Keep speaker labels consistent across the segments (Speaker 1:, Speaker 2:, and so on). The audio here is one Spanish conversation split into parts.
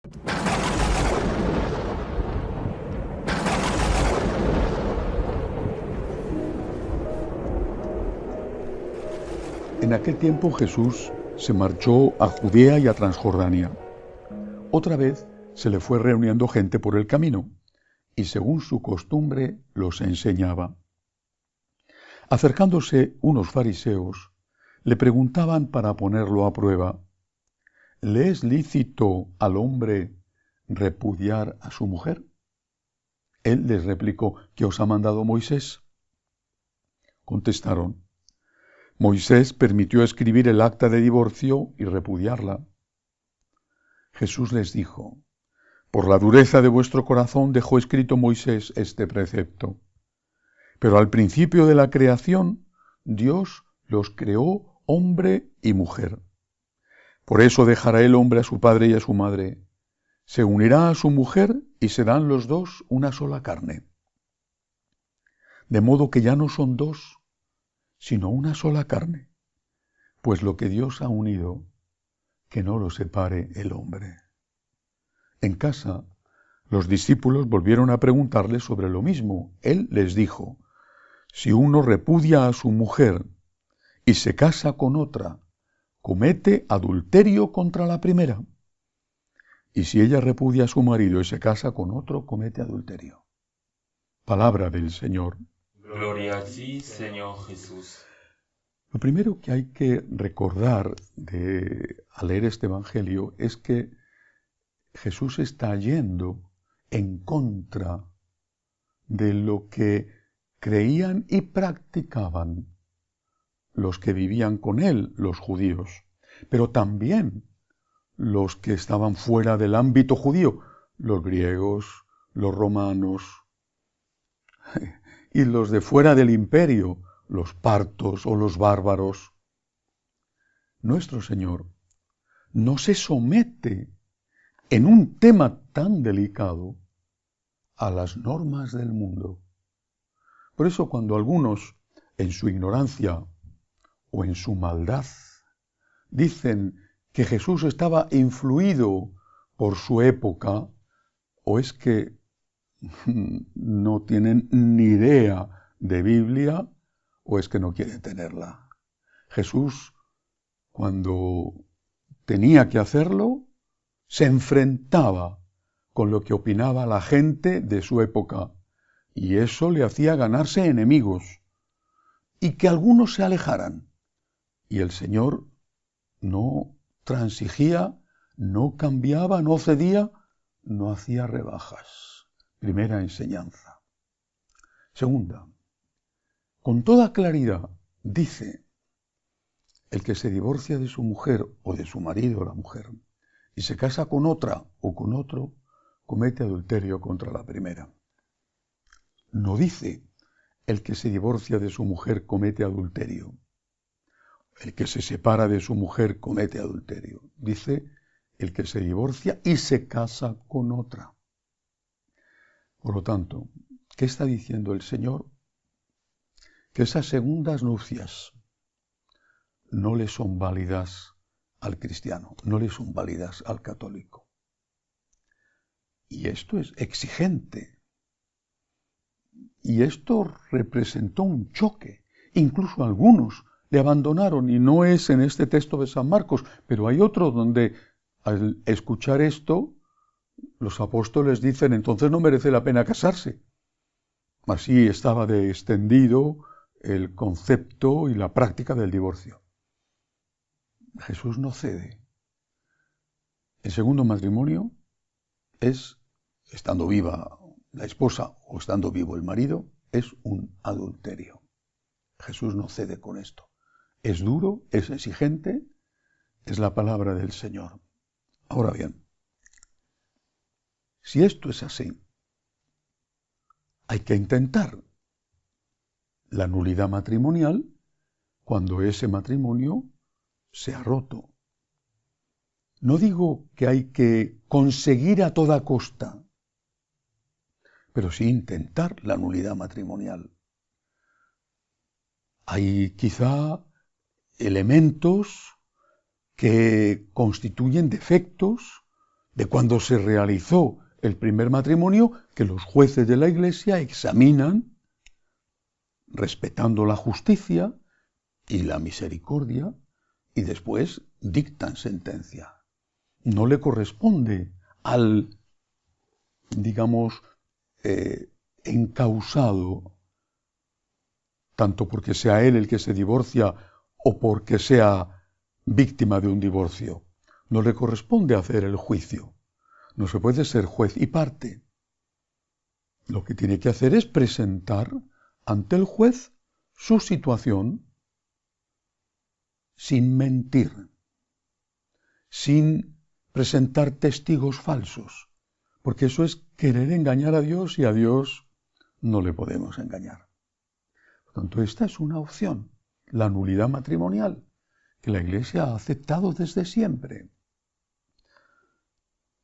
Speaker 1: En aquel tiempo Jesús se marchó a Judea y a Transjordania. Otra vez se le fue reuniendo gente por el camino, y según su costumbre los enseñaba. Acercándose unos fariseos, le preguntaban para ponerlo a prueba: ¿le es lícito al hombre repudiar a su mujer? Él les replicó: ¿qué os ha mandado Moisés? Contestaron: Moisés permitió escribir el acta de divorcio y repudiarla. Jesús les dijo: por la dureza de vuestro corazón dejó escrito Moisés este precepto. Pero al principio de la creación, Dios los creó hombre y mujer. Por eso dejará el hombre a su padre y a su madre, se unirá a su mujer y serán los dos una sola carne. De modo que ya no son dos, sino una sola carne. Pues lo que Dios ha unido, que no lo separe el hombre. En casa, los discípulos volvieron a preguntarle sobre lo mismo. Él les dijo: si uno repudia a su mujer y se casa con otra, comete adulterio contra la primera. Y si ella repudia a su marido y se casa con otro, comete adulterio. Palabra del Señor.
Speaker 2: Gloria a ti, Señor Jesús.
Speaker 1: Lo primero que hay que recordar al leer este Evangelio es que Jesús está yendo en contra de lo que creían y practicaban los que vivían con él, los judíos, pero también los que estaban fuera del ámbito judío, los griegos, los romanos y los de fuera del imperio, los partos o los bárbaros. Nuestro Señor no se somete en un tema tan delicado a las normas del mundo. Por eso cuando algunos, en su ignorancia o en su maldad, dicen que Jesús estaba influido por su época, o es que no tienen ni idea de Biblia, o es que no quieren tenerla. Jesús, cuando tenía que hacerlo, se enfrentaba con lo que opinaba la gente de su época, y eso le hacía ganarse enemigos, y que algunos se alejaran. Y el Señor no transigía, no cambiaba, no cedía, no hacía rebajas. Primera enseñanza. Segunda, con toda claridad dice: el que se divorcia de su mujer o de su marido o la mujer y se casa con otra o con otro, comete adulterio contra la primera. No dice: el que se divorcia de su mujer comete adulterio. El que se separa de su mujer comete adulterio. Dice: el que se divorcia y se casa con otra. Por lo tanto, ¿qué está diciendo el Señor? Que esas segundas nupcias no le son válidas al cristiano, no le son válidas al católico. Y esto es exigente. Y esto representó un choque. Incluso algunos le abandonaron, y no es en este texto de San Marcos, pero hay otro donde al escuchar esto, los apóstoles dicen: entonces no merece la pena casarse. Así estaba de extendido el concepto y la práctica del divorcio. Jesús no cede. El segundo matrimonio es, estando viva la esposa o estando vivo el marido, es un adulterio. Jesús no cede con esto. Es duro, es exigente, es la palabra del Señor. Ahora bien, si esto es así, hay que intentar la nulidad matrimonial cuando ese matrimonio se ha roto. No digo que hay que conseguir a toda costa, pero sí intentar la nulidad matrimonial. Hay quizá elementos que constituyen defectos de cuando se realizó el primer matrimonio, que los jueces de la Iglesia examinan, respetando la justicia y la misericordia, y después dictan sentencia. No le corresponde al, digamos, encausado, tanto porque sea él el que se divorcia o porque sea víctima de un divorcio. No le corresponde hacer el juicio. No se puede ser juez y parte. Lo que tiene que hacer es presentar ante el juez su situación sin mentir, sin presentar testigos falsos, porque eso es querer engañar a Dios y a Dios no le podemos engañar. Por tanto, esta es una opción, la nulidad matrimonial, que la Iglesia ha aceptado desde siempre.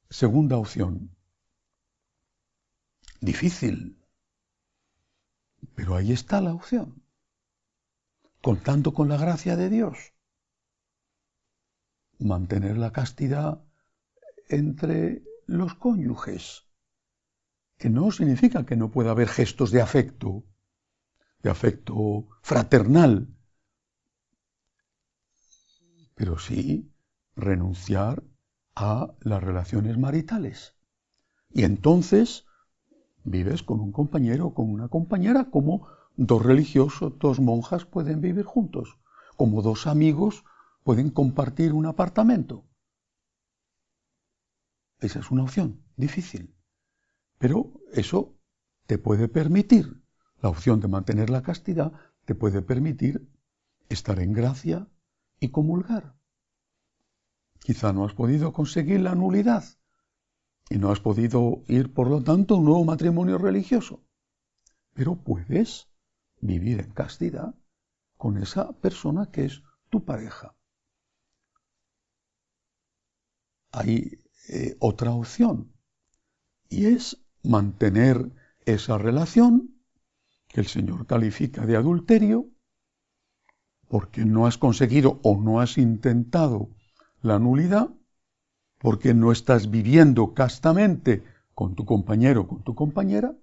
Speaker 1: Segunda opción, difícil, pero ahí está la opción, contando con la gracia de Dios. Mantener la castidad entre los cónyuges, que no significa que no pueda haber gestos de afecto fraternal, pero sí renunciar a las relaciones maritales. Y entonces vives con un compañero o con una compañera, como dos religiosos, dos monjas pueden vivir juntos, como dos amigos pueden compartir un apartamento. Esa es una opción difícil, pero eso te puede permitir, la opción de mantener la castidad te puede permitir estar en gracia y comulgar. Quizá no has podido conseguir la nulidad y no has podido ir, por lo tanto, a un nuevo matrimonio religioso, pero puedes vivir en castidad con esa persona que es tu pareja. Hay otra opción, y es mantener esa relación que el Señor califica de adulterio, porque no has conseguido o no has intentado la nulidad, porque no estás viviendo castamente con tu compañero o con tu compañera,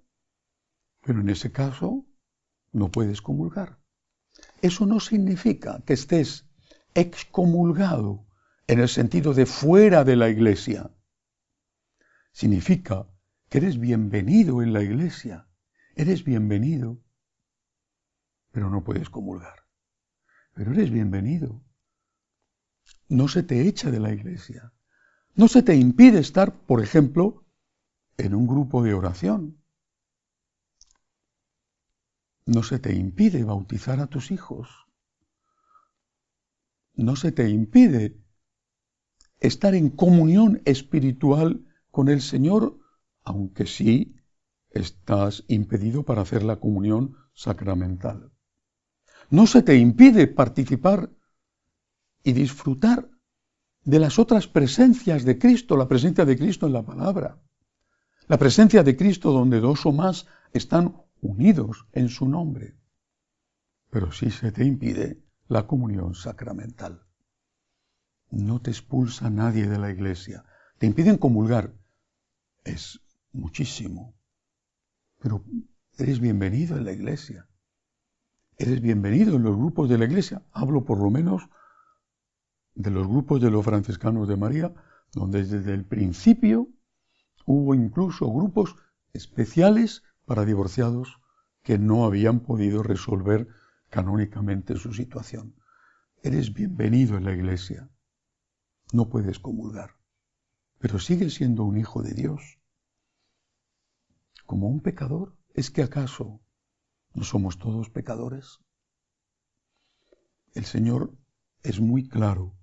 Speaker 1: pero en ese caso no puedes comulgar. Eso no significa que estés excomulgado en el sentido de fuera de la Iglesia. Significa que eres bienvenido en la Iglesia, eres bienvenido, pero no puedes comulgar. Pero eres bienvenido. No se te echa de la Iglesia. No se te impide estar, por ejemplo, en un grupo de oración. No se te impide bautizar a tus hijos. No se te impide estar en comunión espiritual con el Señor, aunque sí estás impedido para hacer la comunión sacramental. No se te impide participar y disfrutar de las otras presencias de Cristo, la presencia de Cristo en la palabra, la presencia de Cristo donde dos o más están unidos en su nombre. Pero sí se te impide la comunión sacramental. No te expulsa nadie de la Iglesia. Te impiden comulgar. Es muchísimo. Pero eres bienvenido en la Iglesia. Eres bienvenido en los grupos de la Iglesia. Hablo por lo menos de los grupos de los franciscanos de María, donde desde el principio hubo incluso grupos especiales para divorciados que no habían podido resolver canónicamente su situación. Eres bienvenido en la Iglesia. No puedes comulgar, pero sigues siendo un hijo de Dios. Como un pecador, ¿es que acaso no somos todos pecadores? El Señor es muy claro.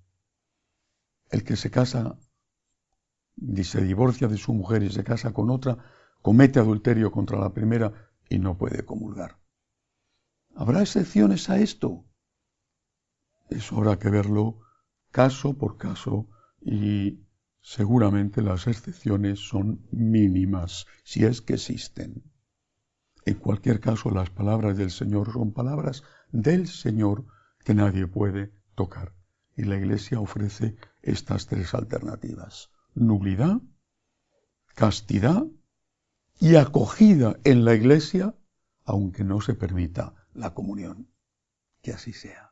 Speaker 1: El que se casa y se divorcia de su mujer y se casa con otra, comete adulterio contra la primera y no puede comulgar. ¿Habrá excepciones a esto? Eso habrá que verlo caso por caso y seguramente las excepciones son mínimas, si es que existen. En cualquier caso, las palabras del Señor son palabras del Señor que nadie puede tocar. Y la Iglesia ofrece estas tres alternativas: nulidad, castidad y acogida en la Iglesia, aunque no se permita la comunión. Que así sea.